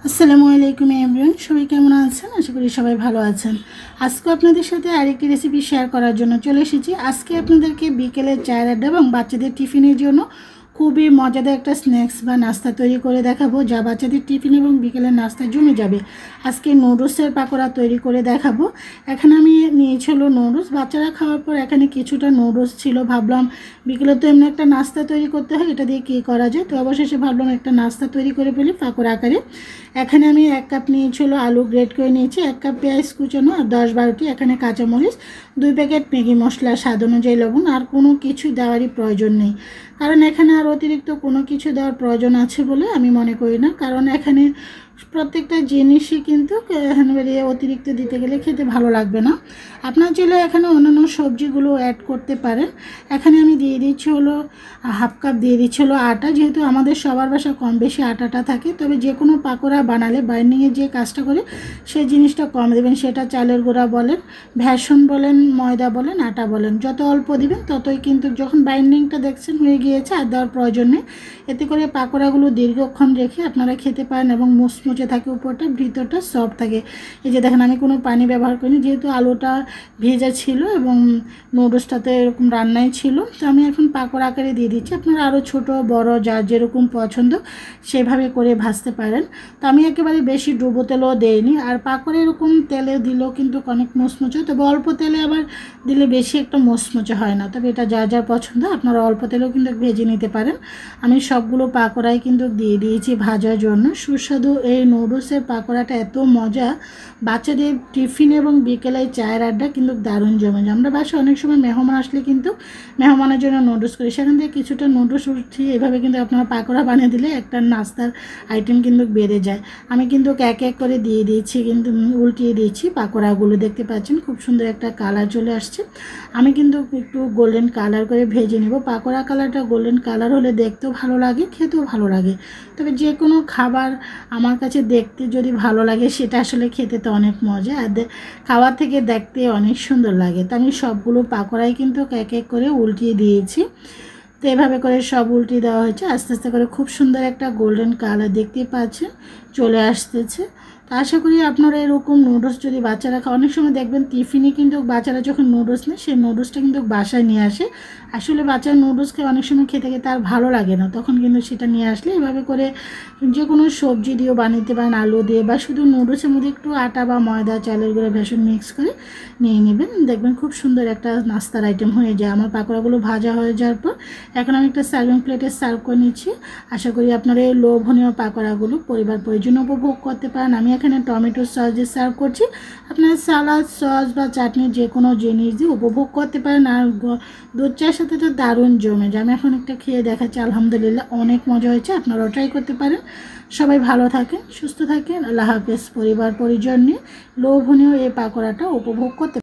আসসালামু আলাইকুম এভরিওয়ান, সবাই কেমন আছেন? আশা করি সবাই ভালো আছেন। আজকে আপনাদের সাথে আরেকটি রেসিপি শেয়ার করার জন্য চলে এসেছি। আজকে আপনাদেরকে বিকেলের চায়ের আড্ডা এবং বাচ্চাদের টিফিনের জন্য খুবই মজাদার একটা স্ন্যাক্স বা নাস্তা তৈরি করে দেখাবো, যা বাচ্চাদের টিফিন এবং বিকেলের নাস্তা জমে যাবে। আজকে নুডলসের পাকোড়া তৈরি করে দেখাবো। এখানে আমি নিয়েছি হলো নুডলস। বাচ্চারা খাওয়ার পর এখানে কিছুটা নুডলস ছিল। ভাবলাম বিকেলে তো এমনি একটা নাস্তা তৈরি করতে হয়, এটা দিয়ে কী করা যায়। তো অবশেষে ভাবলাম একটা নাস্তা তৈরি করে ফেলি পাকোড়া আকারে। এখানে আমি 1 কাপ নিয়েছি হলো আলু, গ্রেট করে নিয়েছি, 1 কাপ পেঁয়াজ কুচানো, আর 10-12টি এখানে কাঁচামরিচ, 2 প্যাকেট ম্যাগি মশলা, স্বাদ অনুযায়ী লবণ। আর কোনো কিছু দেওয়ারই প্রয়োজন নেই, কারণ এখানে আর অতিরিক্ত কোনো কিছু দেওয়ার প্রয়োজন আছে বলে আমি মনে করি না। কারণ এখানে প্রত্যেকটা জিনিসই কিন্তু অতিরিক্ত দিতে গেলে খেতে ভালো লাগবে না। আপনার চাইলে এখানে অন্যান্য সবজিগুলো অ্যাড করতে পারেন। এখানে আমি দিয়ে দিচ্ছি হলো 1/2 কাপ দিয়ে দিচ্ছি হলো আটা। যেহেতু আমাদের সবার বাসায় কম বেশি আটাটা থাকে, তবে যে কোনো পাকোড়া বানালে বাইন্ডিংয়ে যে কাজটা করে সেই জিনিসটা কম দেবেন। সেটা চালের গুঁড়া বলেন, বেসন বলেন, ময়দা বলেন, আটা বলেন, যত অল্প দিবেন ততই কিন্তু যখন বাইন্ডিংটা দেখছেন হয়ে গিয়েছে আর দেওয়ার প্রয়োজন নেই। এতে করে পাকোড়াগুলো দীর্ঘক্ষণ রেখে আপনারা খেতে পারেন এবং মুচমুচে থাকে, উপরটা ভিতরটা সফট থাকে। এই যে দেখেন, আমি কোনো পানি ব্যবহার করিনি, যেহেতু আলুটা ভেজা ছিল এবং নুডলসটাতে এরকম রান্নাই ছিল। তো আমি এখন পাকোড়া আকারে দিয়ে দিচ্ছি। আপনারা আরও ছোট বড় যার যেরকম পছন্দ সেভাবে করে ভাজতে পারেন। তো আমি একেবারে বেশি ডুবো তেলও দেইনি। আর পাকোড়া এরকম তেলে দিলেও কিন্তু অনেক মুচমুচে, তবে অল্প তেলে আবার দিলে বেশি একটা মুচমুচে হয় না। তবে এটা যার যার পছন্দ, আপনারা অল্প তেলেও কিন্তু ভেজে নিতে পারেন। আমি সবগুলো পাকোড়াই কিন্তু দিয়ে দিয়েছি ভাজার জন্য। সুস্বাদু এই নুডলসের পাকোড়াটা এত মজা, বাচ্চাদের টিফিন এবং বিকেলে চায়ের আড্ডা কিন্তু দারুণ জমে যায়। আমরা বাসায় অনেক সময় মেহমান আসলে কিন্তু মেহমানের জন্য নুডলস করি, সেখান থেকে কিছুটা নুডলস উঠিয়ে এভাবে কিন্তু আপনারা পাকোড়া বানিয়ে দিলে একটা নাস্তার আইটেম কিন্তু বেড়ে যায়। আমি কিন্তু এক এক করে দিয়ে দিয়েছি, কিন্তু উল্টিয়ে দিয়েছি পাকোড়াগুলো। দেখতে পাচ্ছেন খুব সুন্দর একটা কালার চলে আসছে। আমি কিন্তু একটু গোল্ডেন কালার করে ভেজে নেব। পাকোড়া কালারটা গোল্ডেন কালার হলে দেখতেও ভালো লাগে, খেতেও ভালো লাগে। তবে যে কোনো খাবার আমার কাছে দেখতে যদি ভালো লাগে, সেটা আসলে খেতে তো অনেক মজা, আর খাওয়ার থেকে দেখতে অনেক সুন্দর লাগে। তো আমি সবগুলো পাকোড়াই কিন্তু এক এক করে উল্টিয়ে দিয়েছি। তো এভাবে করে সব উল্টিয়ে দেওয়া হয়েছে। আস্তে আস্তে করে খুব সুন্দর একটা গোল্ডেন কালার দেখতে পাচ্ছেন চলে আসতেছে। তো আশা করি আপনারা এরকম নুডলস যদি বাচ্চারা খায়, অনেক সময় দেখবেন টিফিনে কিন্তু বাচ্চারা যখন নুডলস নেয় সেই নুডলসটা কিন্তু বাসায় নিয়ে আসে। আসলে বাচ্চারা নুডলস খেয়ে অনেক সময় খেতে খেতে আর ভালো লাগে না, তখন কিন্তু সেটা নিয়ে আসলে এভাবে করে যে কোনো সবজি দিয়েও বানাতে পারেন, আলু দিয়ে, বা শুধু নুডলসের মধ্যে একটু আটা বা ময়দা, চালের গুঁড়া, বেসন মিক্স করে নিয়ে নেবেন। দেখবেন খুব সুন্দর একটা নাস্তার আইটেম হয়ে যায়। আমার পাকোড়াগুলো ভাজা হয়ে যাওয়ার পর এখন আমি একটা সার্ভিং প্লেটে সার্ভ করে নিচ্ছি। আশা করি আপনারা এই লোভনীয় পাকোড়াগুলো পরিবার পরিজন উপভোগ করতে পারেন। আমি এখানে টমেটো সস দিয়ে সার্ভ করছি, আপনারা সালাদ সস বা চাটনি যে কোনো জিনিস দিয়ে উপভোগ করতে পারেন। আর দুধ চায়ের সাথে তো দারুণ জমে যায়। আমি এখন একটা খেয়ে দেখাচ্ছি, আলহামদুলিল্লাহ অনেক মজা হয়েছে। আপনারাও ট্রাই করতে পারেন। সবাই ভালো থাকেন, সুস্থ থাকেন। আল্লাহ হাফেজ। পরিবার পরিজন নিয়ে লোভনীয় এই পাকোড়াটা উপভোগ করতে